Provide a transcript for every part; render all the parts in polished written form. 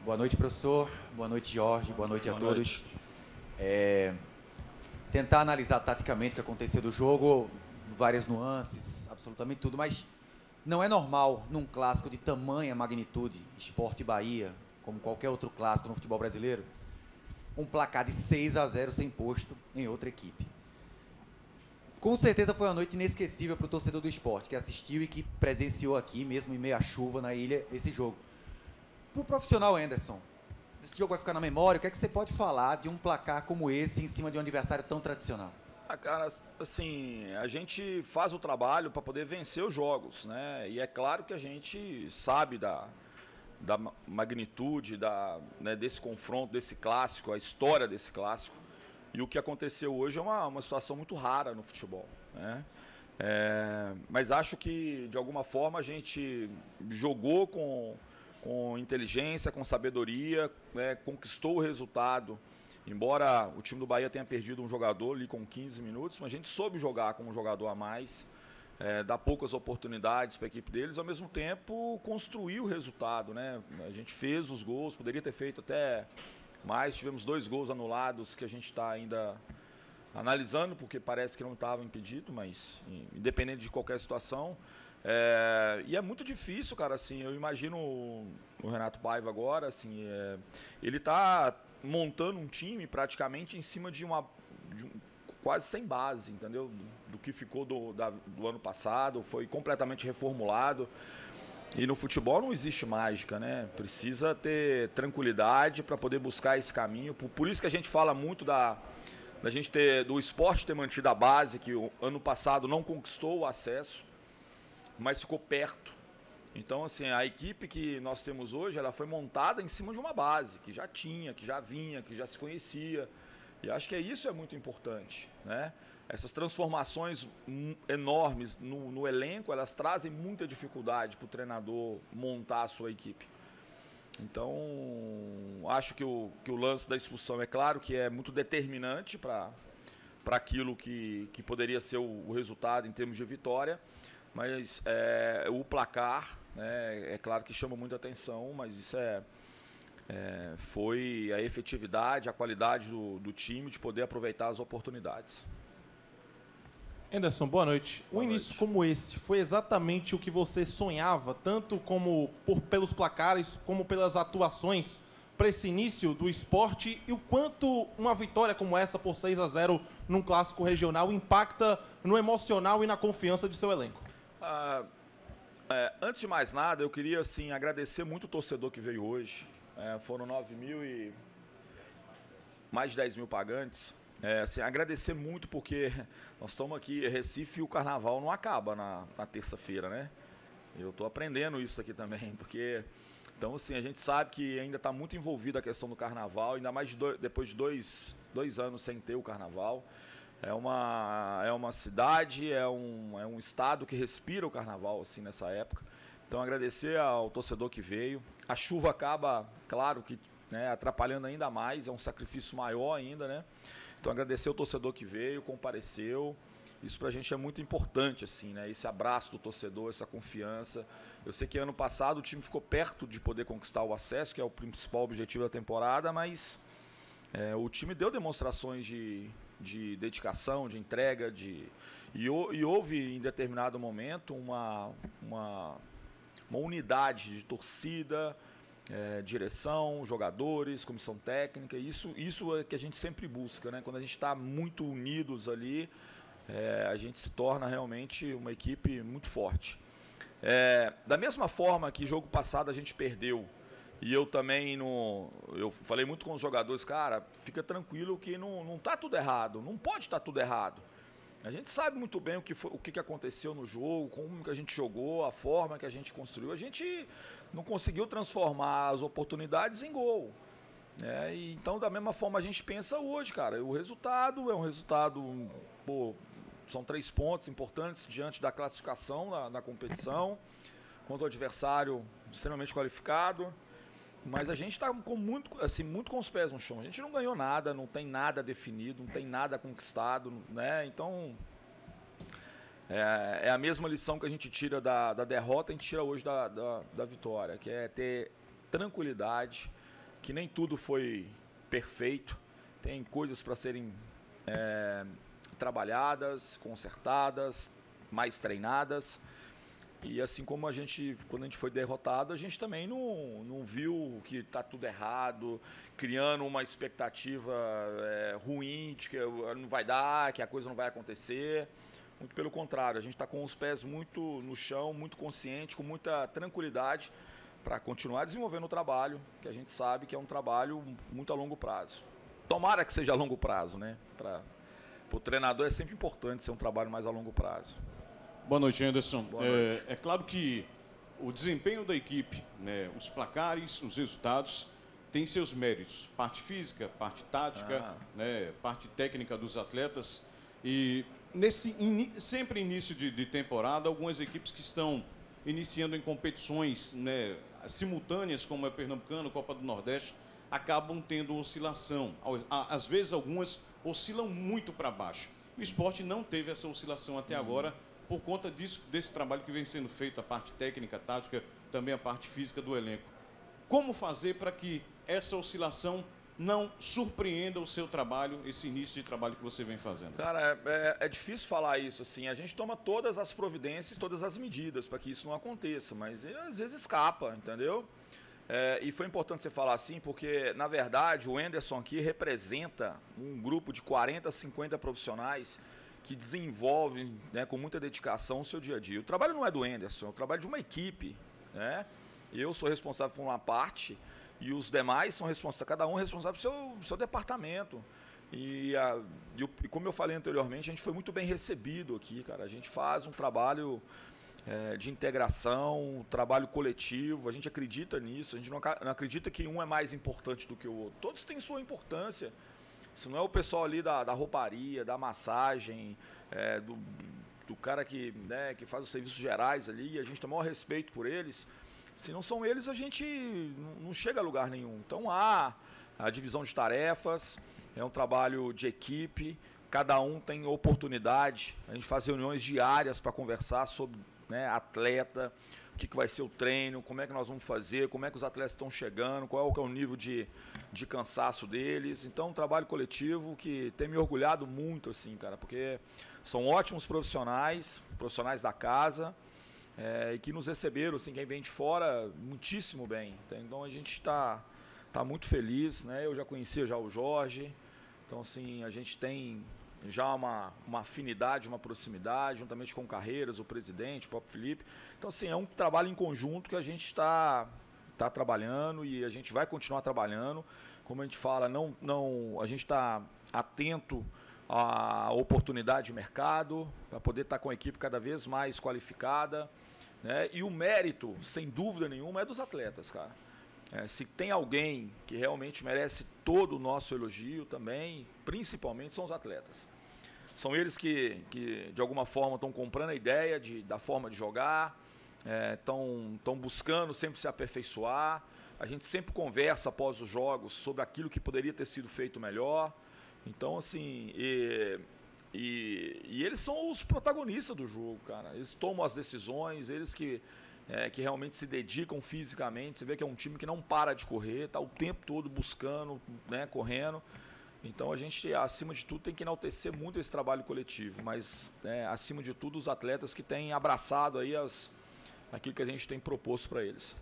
Boa noite, professor. Boa noite, Jorge. Boa noite a todos. Tentar analisar taticamente o que aconteceu do jogo, várias nuances, absolutamente tudo, mas não é normal num clássico de tamanha magnitude, Sport e Bahia, como qualquer outro clássico no futebol brasileiro, um placar de 6-0 ser imposto em outra equipe. Com certeza foi uma noite inesquecível para o torcedor do Sport, que assistiu e que presenciou aqui, mesmo em meia chuva na ilha, esse jogo. Para o profissional Anderson, esse jogo vai ficar na memória, o que é que você pode falar de um placar como esse em cima de um adversário tão tradicional? Cara, assim, a gente faz o trabalho para poder vencer os jogos, né? E é claro que a gente sabe da magnitude né, desse confronto, desse clássico, a história desse clássico. E o que aconteceu hoje é uma situação muito rara no futebol, né? Mas acho que, de alguma forma, a gente jogou com inteligência, com sabedoria, né, conquistou o resultado. Embora o time do Bahia tenha perdido um jogador ali com 15 minutos, mas a gente soube jogar com um jogador a mais, dar poucas oportunidades para a equipe deles, ao mesmo tempo construir o resultado, né? A gente fez os gols, poderia ter feito até mais, tivemos 2 gols anulados que a gente está ainda analisando, porque parece que não estava impedido, mas independente de qualquer situação. E é muito difícil, cara, assim, eu imagino o Renato Paiva agora, assim, ele está montando um time praticamente em cima de quase sem base, entendeu? Do que ficou do ano passado, foi completamente reformulado. E no futebol não existe mágica, né? Precisa ter tranquilidade para poder buscar esse caminho. Por isso que a gente fala muito do esporte ter mantido a base, que o ano passado não conquistou o acesso, mas ficou perto. Então, assim, a equipe que nós temos hoje, ela foi montada em cima de uma base, que já tinha, que já vinha, que já se conhecia. E acho que isso é muito importante, né? Essas transformações enormes no elenco, elas trazem muita dificuldade para o treinador montar a sua equipe. Então, acho que o lance da expulsão, é claro que é muito determinante para aquilo que poderia ser o resultado em termos de vitória, mas o placar, né, é claro que chama muita atenção, mas isso foi a efetividade, a qualidade do time de poder aproveitar as oportunidades. Anderson, boa noite. Boa um início noite. como esse foi exatamente o que você sonhava, tanto como pelos placares, como pelas atuações para esse início do esporte, e o quanto uma vitória como essa por 6-0 num clássico regional impacta no emocional e na confiança de seu elenco? Antes de mais nada, eu queria assim, agradecer muito o torcedor que veio hoje. Foram 9 mil e mais de 10 mil pagantes. Assim, agradecer muito porque nós estamos aqui em Recife e o carnaval não acaba na terça-feira, né? Eu estou aprendendo isso aqui também, porque... Então, assim, a gente sabe que ainda está muito envolvido a questão do carnaval, ainda mais depois de dois anos sem ter o carnaval. É uma cidade, é um estado que respira o carnaval, assim, nessa época. Então, agradecer ao torcedor que veio. A chuva acaba, claro, que, né, atrapalhando ainda mais, é um sacrifício maior ainda, né? Então, agradecer ao torcedor que veio, compareceu. Isso pra gente é muito importante, assim, né? Esse abraço do torcedor, essa confiança. Eu sei que ano passado o time ficou perto de poder conquistar o acesso, que é o principal objetivo da temporada, mas o time deu demonstrações de dedicação, de entrega, e houve em determinado momento uma unidade de torcida, direção, jogadores, comissão técnica. Isso é que a gente sempre busca, né? Quando a gente está muito unidos ali, a gente se torna realmente uma equipe muito forte. Da mesma forma que jogo passado a gente perdeu, e eu também eu falei muito com os jogadores, cara, fica tranquilo que não está tudo errado, não pode estar tudo errado. A gente sabe muito bem o que aconteceu no jogo, como que a gente jogou, a forma que a gente construiu. A gente não conseguiu transformar as oportunidades em gol. Então, da mesma forma, a gente pensa hoje, cara. O resultado é um resultado... São 3 pontos importantes diante da classificação na competição, contra o adversário extremamente qualificado. Mas a gente está muito com os pés no chão. A gente não ganhou nada, não tem nada definido, não tem nada conquistado, né? Então, é a mesma lição que a gente tira da derrota, a gente tira hoje da vitória, que é ter tranquilidade, que nem tudo foi perfeito, tem coisas para serem trabalhadas, consertadas, mais treinadas. E assim como quando a gente foi derrotado, a gente também não viu que está tudo errado, criando uma expectativa ruim de que não vai dar, que a coisa não vai acontecer. Muito pelo contrário, a gente está com os pés muito no chão, muito consciente, com muita tranquilidade para continuar desenvolvendo o trabalho, que a gente sabe que é um trabalho muito a longo prazo. Tomara que seja a longo prazo, né? Para o treinador é sempre importante ser um trabalho mais a longo prazo. Boa noite, Anderson. Boa noite. É claro que o desempenho da equipe, né, os placares, os resultados, têm seus méritos. Parte física, parte tática, né, parte técnica dos atletas. E sempre início de temporada, algumas equipes que estão iniciando em competições, né, simultâneas, como é Pernambucano, Copa do Nordeste, acabam tendo oscilação. Às vezes, algumas oscilam muito para baixo. O esporte não teve essa oscilação até agora, por conta desse trabalho que vem sendo feito, a parte técnica, tática, também a parte física do elenco. Como fazer para que essa oscilação não surpreenda o seu trabalho, esse início de trabalho que você vem fazendo? Cara, é difícil falar isso, assim. A gente toma todas as providências, todas as medidas para que isso não aconteça, mas às vezes escapa, entendeu? E foi importante você falar assim, porque, na verdade, o Anderson aqui representa um grupo de 40, 50 profissionais que desenvolvem, né, com muita dedicação o seu dia a dia. O trabalho não é do Anderson, é o trabalho de uma equipe, né? Eu sou responsável por uma parte e os demais são responsáveis, cada um é responsável pelo seu departamento. E como eu falei anteriormente, a gente foi muito bem recebido aqui, cara. A gente faz um trabalho de integração, um trabalho coletivo, a gente acredita nisso, a gente não acredita que um é mais importante do que o outro. Todos têm sua importância. Se não é o pessoal ali da rouparia, da massagem, do cara que faz os serviços gerais ali, a gente tem o maior respeito por eles. Se não são eles, a gente não chega a lugar nenhum. Então há a divisão de tarefas, é um trabalho de equipe, cada um tem oportunidade, a gente faz reuniões diárias para conversar sobre, né, atleta, o que vai ser o treino, como é que nós vamos fazer, como é que os atletas estão chegando, qual é o nível de cansaço deles. Então, um trabalho coletivo que tem me orgulhado muito, assim, cara, porque são ótimos profissionais da casa, e que nos receberam, assim, quem vem de fora, muitíssimo bem. Então, a gente está muito feliz, né? Eu já conhecia já o Jorge, então, assim, a gente tem já uma afinidade, uma proximidade, juntamente com o Carreiras, o presidente, o próprio Felipe. Então, assim, é um trabalho em conjunto que a gente está trabalhando e a gente vai continuar trabalhando. Como a gente fala, a gente está atento à oportunidade de mercado, para poder estar com a equipe cada vez mais qualificada, né? E o mérito, sem dúvida nenhuma, é dos atletas, cara. Se tem alguém que realmente merece todo o nosso elogio também, principalmente são os atletas. São eles que de alguma forma estão comprando a ideia da forma de jogar, estão buscando sempre se aperfeiçoar. A gente sempre conversa após os jogos sobre aquilo que poderia ter sido feito melhor. Então, assim, e eles são os protagonistas do jogo, cara. Eles tomam as decisões, eles que realmente se dedicam fisicamente. Você vê que é um time que não para de correr, está o tempo todo buscando, né, correndo. Então a gente, acima de tudo, tem que enaltecer muito esse trabalho coletivo, mas acima de tudo os atletas que têm abraçado aí aquilo que a gente tem proposto para eles.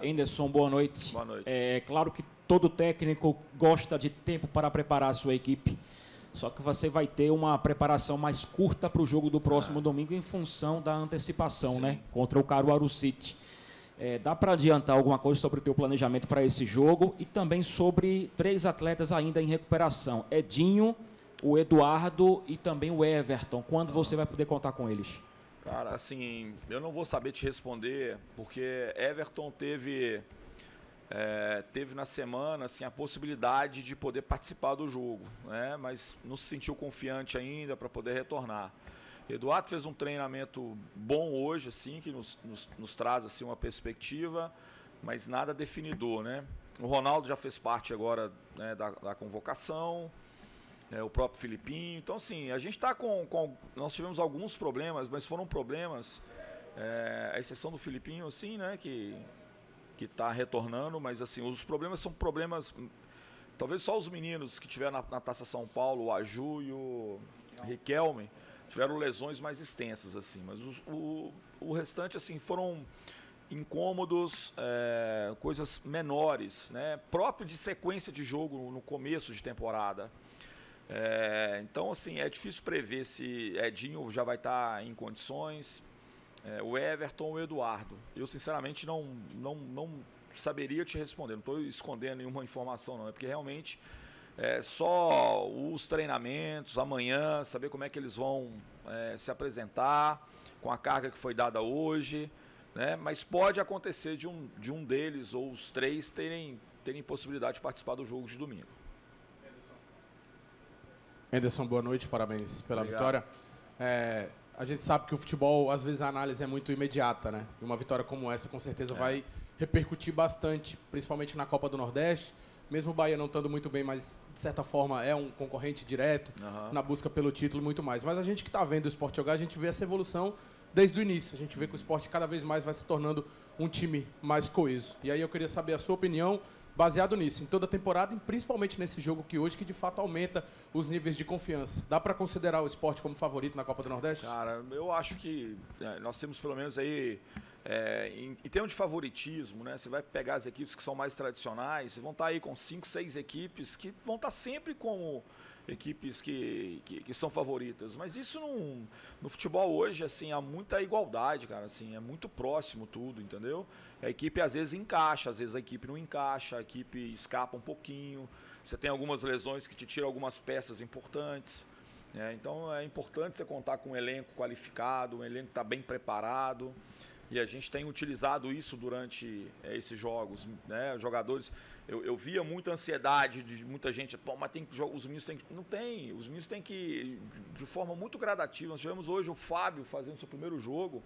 Anderson, boa noite. Boa noite. É claro que todo técnico gosta de tempo para preparar a sua equipe, só que você vai ter uma preparação mais curta para o jogo do próximo domingo em função da antecipação, né, contra o Caruaru City. Dá para adiantar alguma coisa sobre o teu planejamento para esse jogo e também sobre 3 atletas ainda em recuperação, Edinho, o Eduardo e também o Everton. Quando você vai poder contar com eles? Cara, assim, eu não vou saber te responder, porque Everton teve na semana, assim, a possibilidade de poder participar do jogo, né? Mas não se sentiu confiante ainda para poder retornar. Eduardo fez um treinamento bom hoje, assim, que nos traz assim, uma perspectiva, mas nada definidor, né? O Ronaldo já fez parte agora, né, da convocação, o próprio Filipinho. Então, assim, a gente está nós tivemos alguns problemas, mas foram problemas, a exceção do Filipinho, assim, né, que que está retornando, mas assim, os problemas são problemas... Talvez só os meninos que tiveram na Taça São Paulo, o Aju e o Riquelme, tiveram lesões mais extensas, assim, mas o restante, assim, foram incômodos, coisas menores, né? Próprio de sequência de jogo no começo de temporada. Então, assim, é difícil prever se Edinho já vai estar em condições, o Everton ou o Eduardo. Eu, sinceramente, não saberia te responder, não estou escondendo nenhuma informação, não, é porque realmente só os treinamentos, amanhã, saber como é que eles vão se apresentar, com a carga que foi dada hoje, né? Mas pode acontecer de um deles ou os três terem possibilidade de participar do jogo de domingo. Anderson, boa noite, parabéns pela Obrigado. vitória. A gente sabe que o futebol, às vezes, a análise é muito imediata, né? E uma vitória como essa, com certeza, vai repercutir bastante, principalmente na Copa do Nordeste. Mesmo o Bahia não estando muito bem, mas, de certa forma, é um concorrente direto na busca pelo título e muito mais. Mas a gente que está vendo o Sport jogar, a gente vê essa evolução desde o início. A gente vê que o Sport cada vez mais vai se tornando um time mais coeso. E aí eu queria saber a sua opinião, baseado nisso, em toda a temporada e principalmente nesse jogo que hoje, que de fato aumenta os níveis de confiança. Dá para considerar o Sport como favorito na Copa do Nordeste? Cara, eu acho que nós temos pelo menos aí, em termos de favoritismo, né? Você vai pegar as equipes que são mais tradicionais, vocês vão estar aí com 5, 6 equipes que vão estar sempre como equipes que são favoritas. Mas isso no futebol hoje, assim, há muita igualdade, cara, assim, é muito próximo tudo, entendeu? A equipe às vezes encaixa, às vezes a equipe não encaixa, a equipe escapa um pouquinho, você tem algumas lesões que te tiram algumas peças importantes, né? Então é importante você contar com um elenco qualificado, um elenco que está bem preparado, e a gente tem utilizado isso durante esses jogos, né? Os jogadores, eu via muita ansiedade de muita gente, pô, mas tem que os meninos têm que... Não tem, os meninos têm que, de forma muito gradativa. Nós tivemos hoje o Fábio fazendo seu primeiro jogo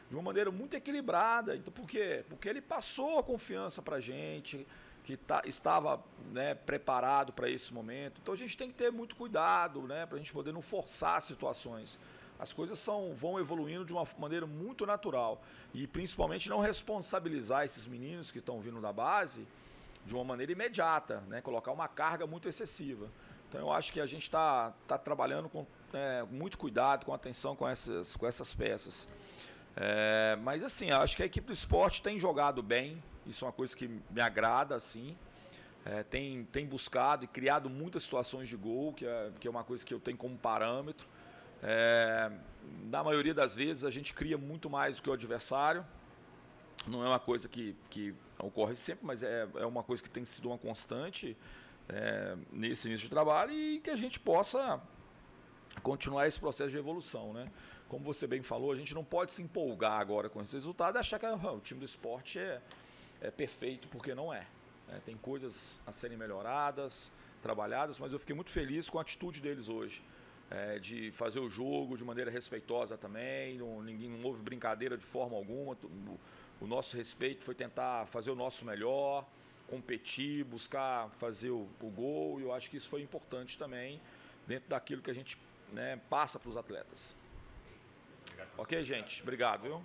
de uma maneira muito equilibrada. Então, por quê? Porque ele passou a confiança pra gente, que estava, né, preparado para esse momento. Então a gente tem que ter muito cuidado, né, para a gente poder não forçar situações. As coisas vão evoluindo de uma maneira muito natural. E principalmente não responsabilizar esses meninos que estão vindo da base de uma maneira imediata, né, colocar uma carga muito excessiva. Então eu acho que a gente está trabalhando com muito cuidado, com atenção com essas peças. Mas assim, eu acho que a equipe do Sport tem jogado bem, isso é uma coisa que me agrada, assim. Tem buscado e criado muitas situações de gol, que é uma coisa que eu tenho como parâmetro. Na maioria das vezes a gente cria muito mais do que o adversário. Não é uma coisa que ocorre sempre, mas é uma coisa que tem sido uma constante nesse início de trabalho e que a gente possa continuar esse processo de evolução, né? Como você bem falou, a gente não pode se empolgar agora com esse resultado e achar que o time do Sport é perfeito, porque não é. Tem coisas a serem melhoradas, trabalhadas, mas eu fiquei muito feliz com a atitude deles hoje. De fazer o jogo de maneira respeitosa também, não houve brincadeira de forma alguma. O nosso respeito foi tentar fazer o nosso melhor, competir, buscar fazer o gol, e eu acho que isso foi importante também dentro daquilo que a gente, né, passa para os atletas. Ok, gente? Obrigado, viu?